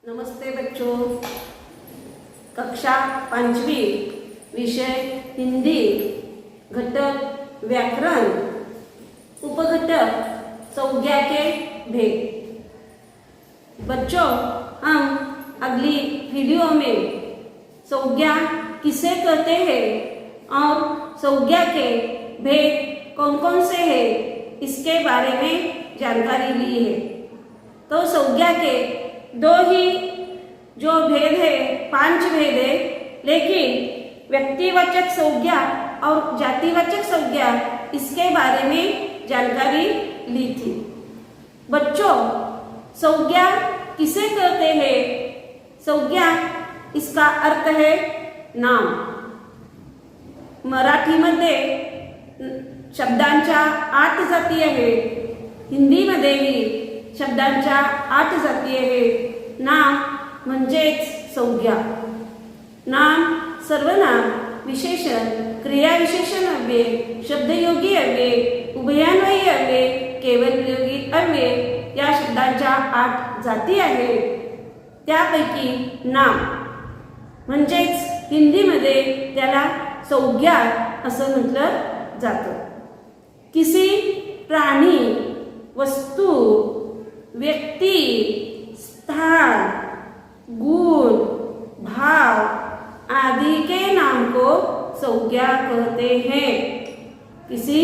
नमस्ते बच्चों। कक्षा 5वीं विषय हिंदी, घटक व्याकरण, उपघटक संज्ञा के भेद। बच्चों, हम अगली वीडियो में संज्ञा किसे कहते हैं और संज्ञा के भेद कौन कौन से हैं इसके बारे में जानकारी ली है। तो संज्ञा के दो ही जो भेद है, 5 भेद है, लेकिन व्यक्तिवाचक संज्ञा और जातिवाचक संज्ञा इसके बारे में जानकारी ली थी। बच्चों, संज्ञा किसे कहते हैं? संज्ञा इसका अर्थ है नाम। मराठीमध्ये शब्दांच्या 8 जाती आहेत, हिंदीमध्येही शब्दांच्या 8 जाती आहेत। नाम म्हणजेच संज्ञा। नाम सर्वनाम, विशेषण, क्रियाविशेषण अव्यय, शब्दयोगी अव्यय, उभयान्वयी अव्यय, केवलयोगी अव्यय या शब्दांच्या 8 जाती आहेत। त्यापैकी नाम म्हणजेच हिंदीमध्ये त्याला संज्ञा असं म्हटलं जातं। किसी प्राणी, वस्तु, व्यक्ति, स्थान, गुण, भाव आदि के नाम को संज्ञा कहते हैं। किसी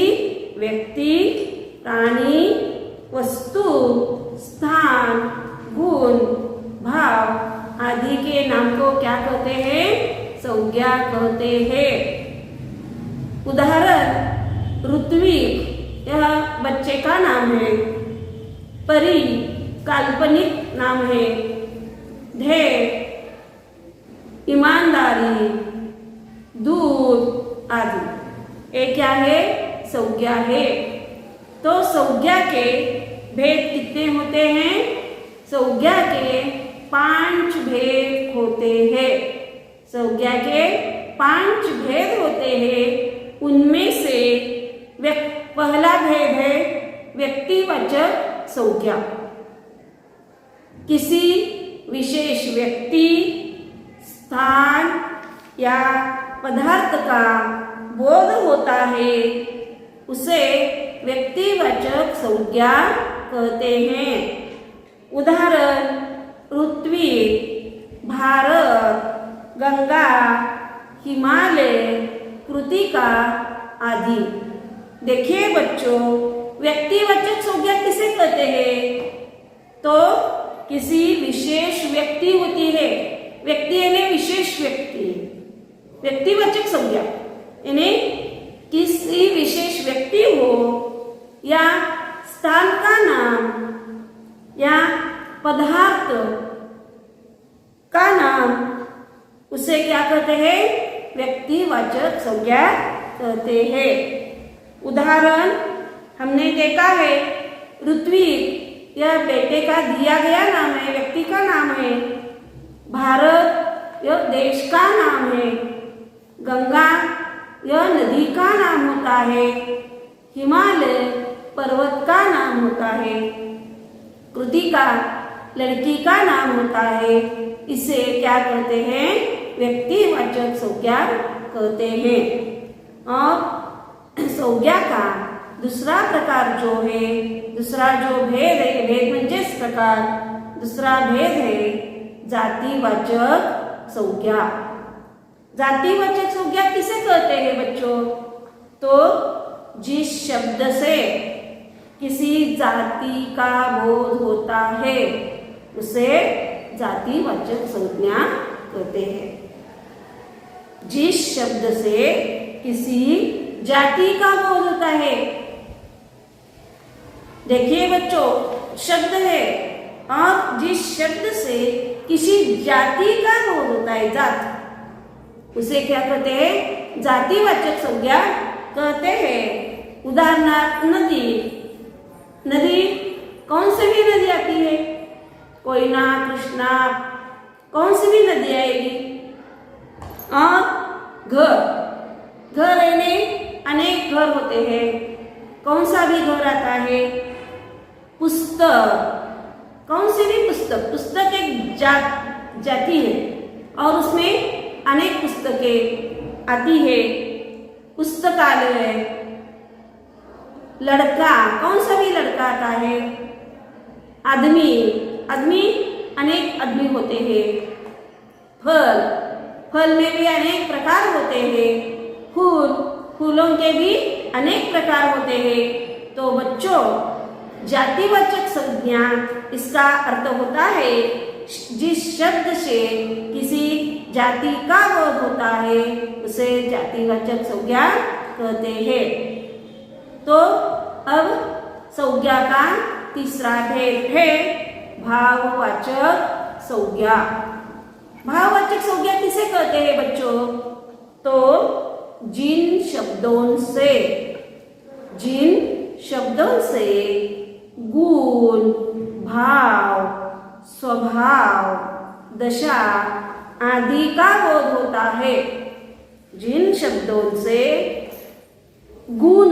व्यक्ति, प्राणी, वस्तु, स्थान, गुण, भाव आदि के नाम को क्या कहते हैं? संज्ञा कहते हैं। उदाहरण, ऋत्विक यह बच्चे का नाम है। परी काल्पनिक नाम है। ध्येय, ईमानदारी, दूध आदि ये क्या है? संज्ञा है। तो संज्ञा के भेद कितने होते हैं? संज्ञा के 5 भेद होते हैं। संज्ञा के 5 भेद होते हैं। उनमें से पहला भेद है व्यक्तिवाचक संज्ञा। किसी विशेष व्यक्ति, स्थान या पदार्थ का बोध होता है उसे व्यक्तिवाचक संज्ञा कहते हैं। उदाहरण, ऋत्विक, भारत, गंगा, हिमालय, कृतिका आदि। देखिए बच्चों, व्यक्तिवाचक संज्ञा किसे कहते हैं? तो किसी विशेष व्यक्ति होती है। व्यक्ति यानी विशेष व्यक्ति। व्यक्तिवाचक संज्ञा यानी किसी विशेष व्यक्ति हो या स्थान का नाम या पदार्थ का नाम, उसे क्या कहते हैं? व्यक्तिवाचक संज्ञा कहते हैं। उदाहरण, हमने देखा है ऋत्विक यह बेटे का दिया गया नाम है, व्यक्ति का नाम है। भारत यह देश का नाम है। गंगा यह नदी का नाम होता है। हिमालय पर्वत का नाम होता है। कृतिका लड़की का नाम होता है। इसे क्या कहते हैं? व्यक्तिवाचक संज्ञा कहते हैं। और संज्ञा का दूसरा प्रकार जो है, दूसरा जो भेद है, भेद म्हणजे प्रकार, दूसरा भेद है जातिवाचक संज्ञा। जातिवाचक संज्ञा किसे कहते हैं बच्चों? तो जिस शब्द से किसी जाति का बोध होता है उसे जातिवाचक संज्ञा कहते हैं। जिस शब्द से किसी जाति का बोध होता है। देखिए बच्चों, शब्द है और जिस शब्द से किसी जाति का बोध होता है, जात, उसे क्या कहते हैं? जातिवाचक संज्ञा कहते हैं। उदाहरणार्थ, नदी। नदी कौन सी भी नदी आती है? कोयना, कृष्णा, कौन सी भी नदी आएगी। और घर, घर यानी अनेक घर होते हैं। कौन सा भी घर आता है? पुस्तक, कौन सी भी पुस्तक, पुस्तक एक जाति है और उसमें अनेक पुस्तकें आती है। पुस्तकालय, लड़का, कौन सा भी लड़का आता है। आदमी, आदमी अनेक आदमी होते हैं। फल, फल में भी अनेक प्रकार होते हैं। फूल, फूलों के भी अनेक प्रकार होते हैं। तो बच्चों, जातिवाचक संज्ञा इसका अर्थ होता है जिस शब्द से किसी जाति का बोध होता है उसे जातिवाचक संज्ञा कहते हैं। तो अब संज्ञा का तीसरा भेद है भाववाचक संज्ञा। भाववाचक संज्ञा किसे कहते हैं बच्चों? तो जिन शब्दों से गुण, भाव, स्वभाव, दशा आदि का बोध होता है। जिन शब्दों से गुण,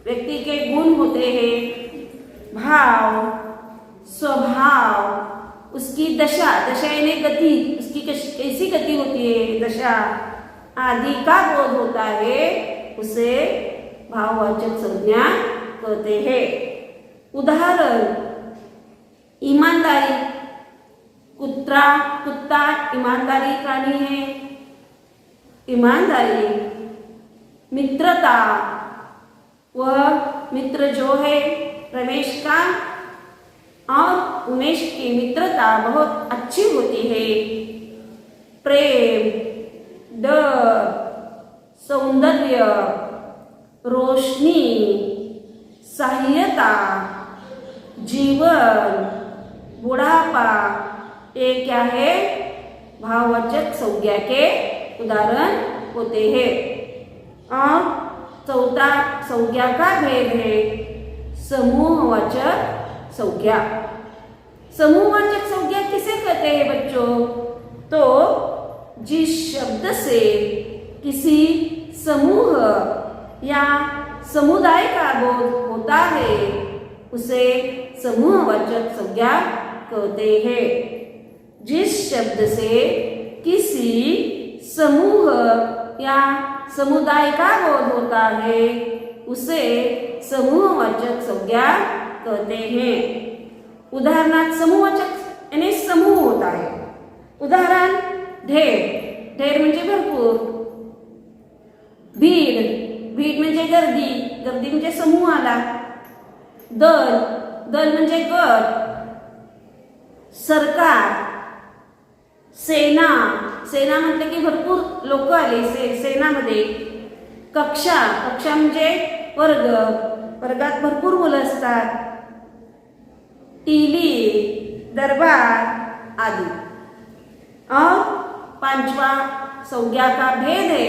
व्यक्ति के गुण होते हैं, भाव, स्वभाव, उसकी दशा, दशा यानी गति, उसकी कैसी गति होती है, दशा आदि का बोध होता है, उसे भाववाचक संज्ञा कहते हैं। उदाहरण, ईमानदारी, कुत्ता ईमानदारी प्राणी है, ईमानदारी। मित्रता, वह मित्र जो है रमेश का और उमेश की मित्रता बहुत अच्छी होती है। प्रेम, डर, सौंदर्य, रोशनी, सहायता, जीवन, बुढ़ापा, ये क्या है? भाववाचक संज्ञा के उदाहरण होते हैं। और चौथा संज्ञा का भेद है समूहवाचक संज्ञा। समूहवाचक संज्ञा किसे कहते हैं बच्चों? तो जिस शब्द से किसी समूह या समुदाय का बोध होता है उसे समूहवाचक संज्ञा कहते हैं। जिस शब्द से किसी समूह या समुदाय का बोध होता है उसे समूहवाचक संज्ञा कहते हैं। उदाहरणार्थ, समूहवाचक यानी समूह होता है। उदाहरण, ढेर, ढेर म्हणजे भरपूर। भीड, भीड म्हणजे गर्दी, गर्दी म्हणजे समूह आला। दल, दल म्हणजे गट। सरकार, सेना, सेना म्हटलं की भरपूर लोक आले सेनामध्ये। कक्षा, कक्षा म्हणजे वर्ग, वर्गात भरपूर मुलं असतात। टीली, दरबार आदि। और पांचवा संज्ञा का भेद है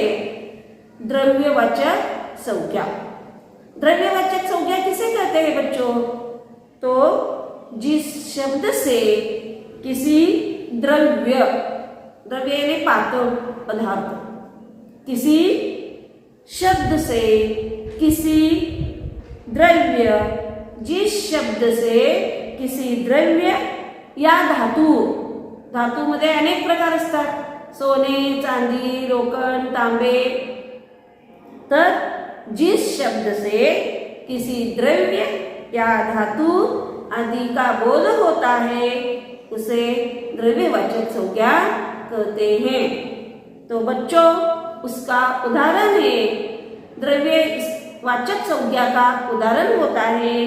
द्रव्यवाचक संज्ञा। द्रव्यवाचक संज्ञा किसे कहते हैं बच्चों? तो जिस शब्द से किसी द्रव्य, द्रव्य यानी पात्र पदार्थ, किसी शब्द से किसी द्रव्य, जिस शब्द से किसी द्रव्य या धातू, धातूमध्ये अनेक प्रकार असतात, सोने, चांदी, लोखंड, तांबे। तर जिस शब्द से किसी द्रव्य या धातु आदि का बोध होता है उसे द्रव्यवाचक संज्ञा कहते हैं। तो बच्चों, उसका उदाहरण है, द्रव्यवाचक संज्ञा का उदाहरण होता है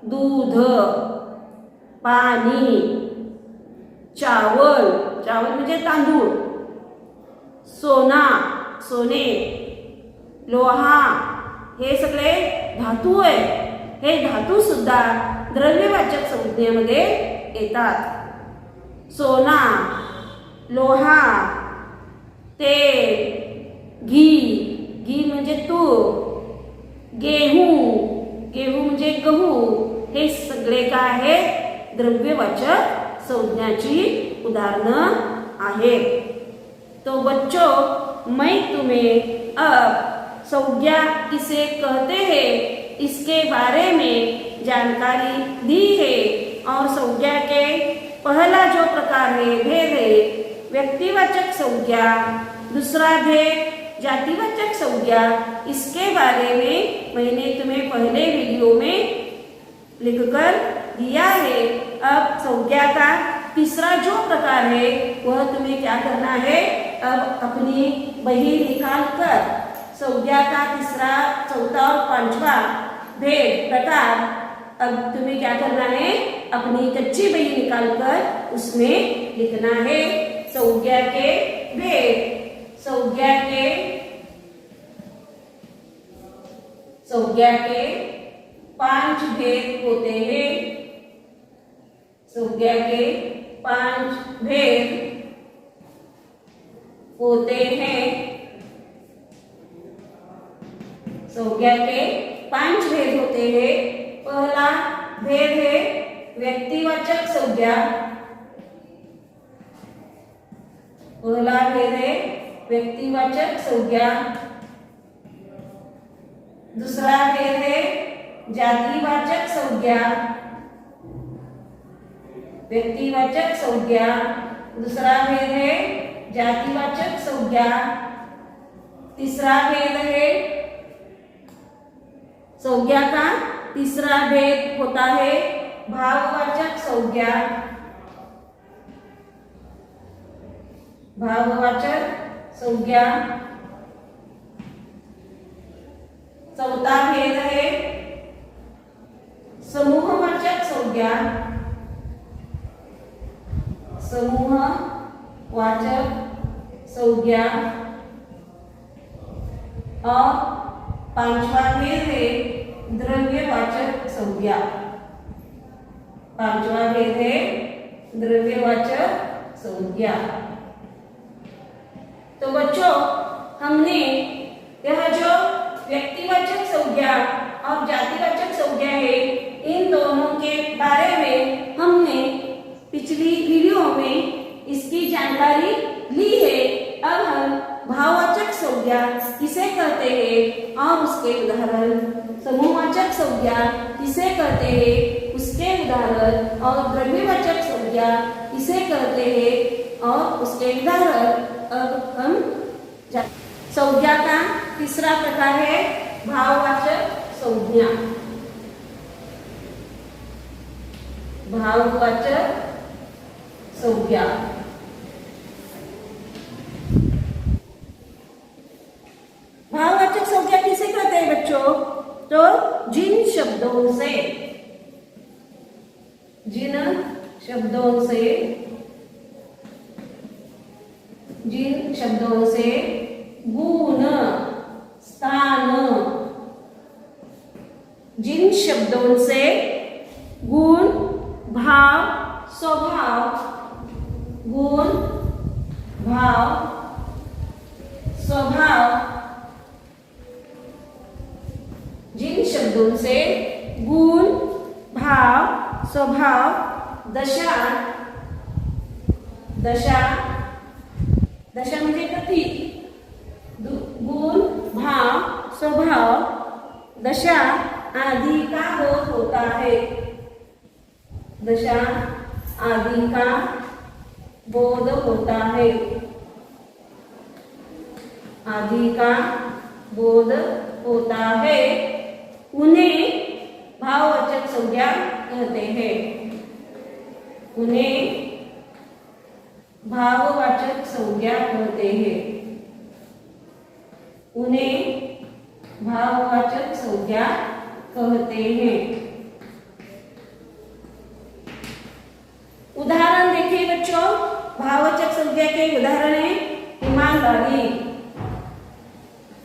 दूध, पानी, चावल, चावल म्हणजे तांदूळ, सोना, सोने, लोहा, हे सगळे धातू आहे। हे धातू सुद्धा द्रव्यवाचक संज्ञेमध्ये येतात। सोना, लोहा, तेल, घी, घी म्हणजे तूप, गेहूं, गेहूं म्हणजे गहू, हे सगळे काय आहे? द्रव्यवाचक संज्ञाची उदाहरणं आहेत। तो बच्चों, मैं तुम्हें अब संज्ञा किसे कहते हैं इसके बारे में जानकारी दी है और संज्ञा के पहला जो प्रकार है भेद है व्यक्तिवाचक संज्ञा, दूसरा भेद जातिवाचक संज्ञा। इसके बारे में मैंने तुम्हें पहले वीडियो में लिखकर दिया है। अब संज्ञा का तीसरा जो प्रकार है वह तुम्हें क्या करना है, अब अपनी बही निकाल कर संज्ञा का तीसरा, चौथा और पांचवा भेद प्रकार अब तुम्हें क्या करना है, अपनी कच्ची बही निकाल कर उसमें लिखना है। संज्ञा के भेद, संज्ञा के 5 भेद होते हैं। संज्ञा के 5 भेद होते हैं। संज्ञा के 5 भेद होते हैं। पहला भेद है व्यक्तिवाचक संज्ञा। पहला भेद है व्यक्तिवाचक संज्ञा। दूसरा भेद है जातिवाचक संज्ञा। व्यक्तिवाचक संज्ञा, दूसरा भेद है जातिवाचक संज्ञा। तीसरा भेद है संज्ञा का तीसरा भेद होता है भाववाचक संज्ञा। भाववाचक संज्ञा। चौथा भेद है समूहवाचक संज्ञा। समूहवाचक संज्ञा। और पांचवा भेद है द्रव्यवाचक संज्ञा। पांचवा भेद है द्रव्यवाचक संज्ञा। तो बच्चों, हमने यह जो व्यक्तिवाचक संज्ञा और जातिवाचक संज्ञा है, इन दोनों के बारे में हमने पिछली वीडियो में इसकी जानकारी ली है। अब हम भाववाचक संज्ञा किसे कहते हैं और उसके उदाहरण, समूहवाचक संज्ञा किसे कहते हैं उसके उदाहरण, और द्रव्यवाचक संज्ञा किसे कहते हैं और उसके उदाहरण अब हम संज्ञा का तीसरा प्रकार है भाववाचक संज्ञा। भाववाचक संज्ञा। भाववाचक संज्ञा किसे कहते हैं बच्चों? तो जिन शब्दों से गुण, स्थान, जिन शब्दों से गुण, भाव, स्वभाव, गुण, भाव, स्वभाव, जिन शब्दों से गुण, भाव, स्वभाव, दशा, दशा म्हणजे गती, गुण, भाव, स्वभाव, दशा आदि का बोध होता है। दशा आदि का बोध होता है। आदि का बोध होता है, उन्हें भाववाचक संज्ञा कहते हैं। उन्हें भाववाचक संज्ञा कहते हैं। उन्हें भाववाचक संज्ञा कहते हैं। उदाहरण देखिए बच्चों, भाववाचक संज्ञा के उदाहरण है ईमानदारी।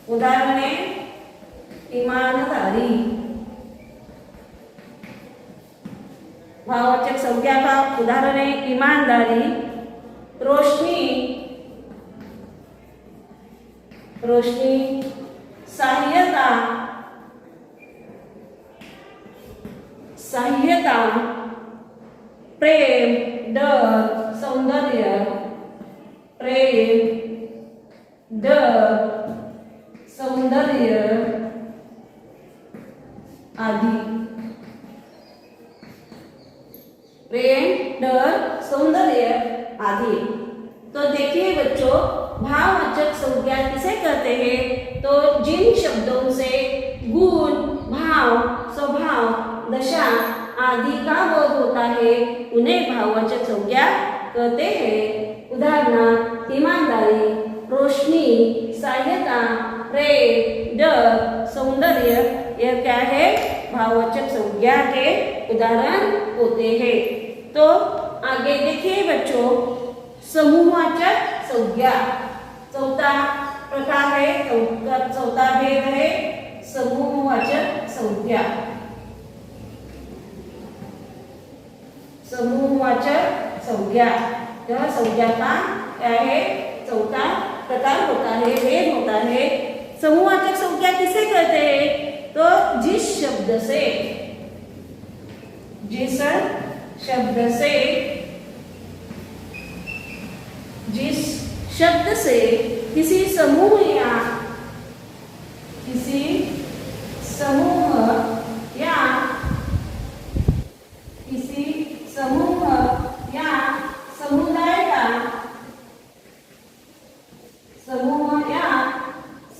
उदाहरण है ईमानदारी। भाववाचक संज्ञा का उदाहरण है ईमानदारी। रोशनी, रोशनी, सहायता, सहायता, प्रेम, डर, सौंदर्य, प्रेम, डर, सौंदर्य आदि। प्रेम, डर, सौंदर्य आदि। तो देखिए बच्चों, भाववाचक संज्ञा किसे कहते हैं? तो जिन शब्दों से गुण, भाव, स्वभाव, दशा आदि का बोध होता है उन्हें भाववाचक संज्ञा कहते हैं। उदाहरण ईमानदारी, रोशनी, सहायता, प्रेम, डर, सौंदर्य, यह क्या है? भाववाचक संज्ञा के उदाहरण होते हैं। तो आगे देखिए बच्चों, समूहवाचक संज्ञा चौथा प्रकार है, चौथा भेद है समूहवाचक संज्ञा। समूहवाचक संज्ञा यह संज्ञा का क्या है? चौथा प्रकार होता है, भेद होता है। समूहवाचक संज्ञा किसे कहते हैं? तो जिस शब्द से किसी समूह या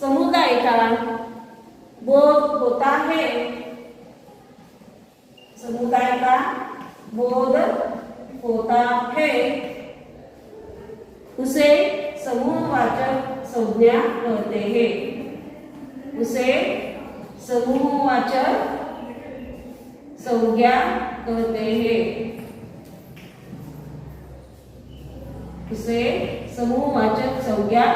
समुदाय का बोध होता है, समुदाय का बोध होता है, उसे समूहवाचक संज्ञा कहते हैं। उसे समूहवाचक संज्ञा कहते हैं। उसे समूहवाचक संज्ञा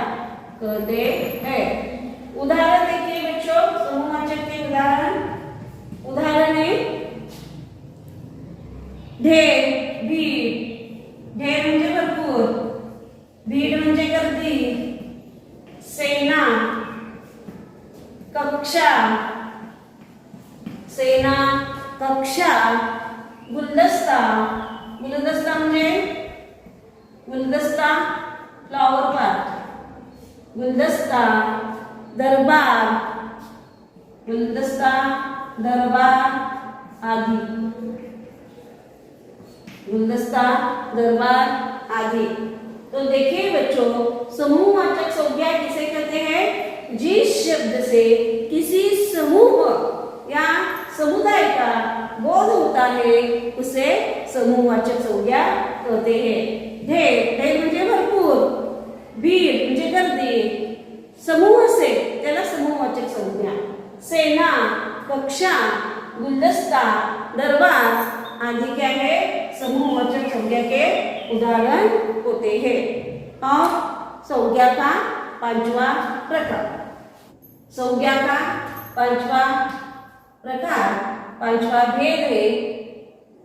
कहते हैं। उदाहरण देखिए बच्चों, समूहवाचक के उदाहरण है ढेर, भीड़, ढेर म्हणजे भरपूर, भीड़ म्हणजे गर्दी, सेना, कक्षा, सेना, कक्षा, गुलदस्ता, गुलदस्ता म्हणजे गुलदस्ता फ्लॉवर पॉट, गुलदस्ता, दरबार, गुलदस्ता, दरबार आदि, गुलदस्ता, दरबार आदि। तो देखिए बच्चों, समूहवाचक संज्ञा किसे कहते हैं? जिस शब्द से किसी समूह या समुदाय का बोध होता है उसे समूहवाचक संज्ञा कहते हैं। ढेर, ढेर म्हणजे भरपूर, भीड़ म्हणजे गर्दी, समूह से त्याला समूहवाचक संज्ञा, सेना, कक्षा, गुलदस्ता, दरबार आदि क्या है? समूहवाचक संज्ञा के उदाहरण होते हैं। और संज्ञा का पांचवा प्रकार, संज्ञा का पांचवा प्रकार, पांचवा भेद है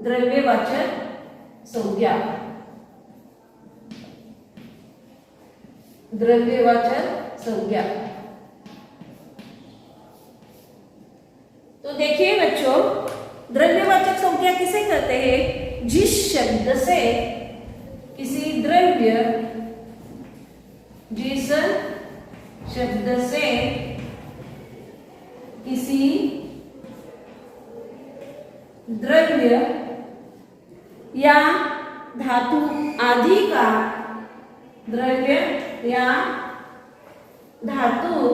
द्रव्यवाचक संज्ञा। द्रव्यवाचक संज्ञा। तो देखिए बच्चों, द्रव्यवाचक संज्ञा किसे कहते हैं? जिस शब्द से किसी द्रव्य, जिस शब्द से किसी द्रव्य या धातु आदि का, द्रव्य या धातु,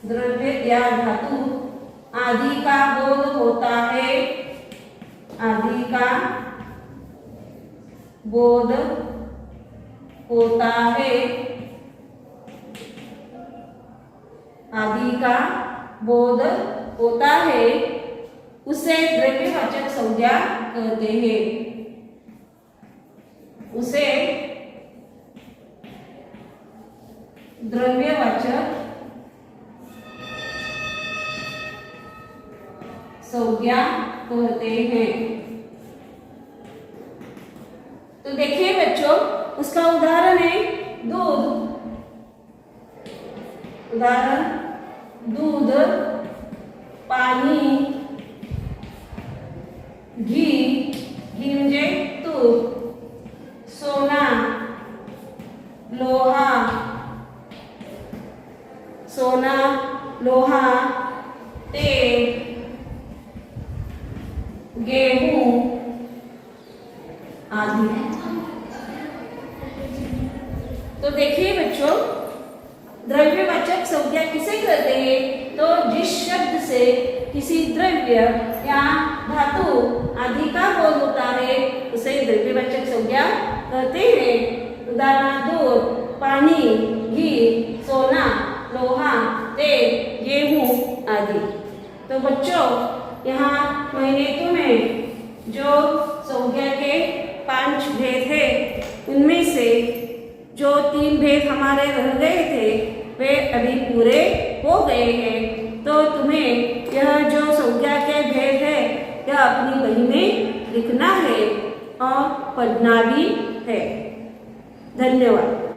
द्रव्य या धातु आदि का बोध होता है, आदि का बोध होता है, आदि का बोध होता है, उसे द्रव्यवाचक संज्ञा कहते हैं। उसे द्रव्यवाचक संज्ञा कहते हैं। तो देखिए बच्चों, उसका उदाहरण है दूध। उदाहरण दूध, पानी, घी, घी म्हणजे तूप, सोना, लोहा, सोना, लोहा, तेल, गेहूं आदि। तो देखिए बच्चों, द्रव्यवाचक संज्ञा किसे कहते हैं? तो जिस शब्द से किसी द्रव्य या धातु आदि का बोध होता है उसे द्रव्यवाचक संज्ञा कहते हैं। उदाहरण दूध, पानी, घी, सोना, लोहा, तेल, गेहूं आदि। तो बच्चों, यहाँ मैंने तुम्हें जो संज्ञा के 5 भेद है उनमें से जो 3 भेद हमारे रह गए थे वे अभी पूरे हो गए हैं। तो तुम्हें यह जो संज्ञा के भेद है यह अपनी बही में लिखना है और पढ़ना भी है। धन्यवाद।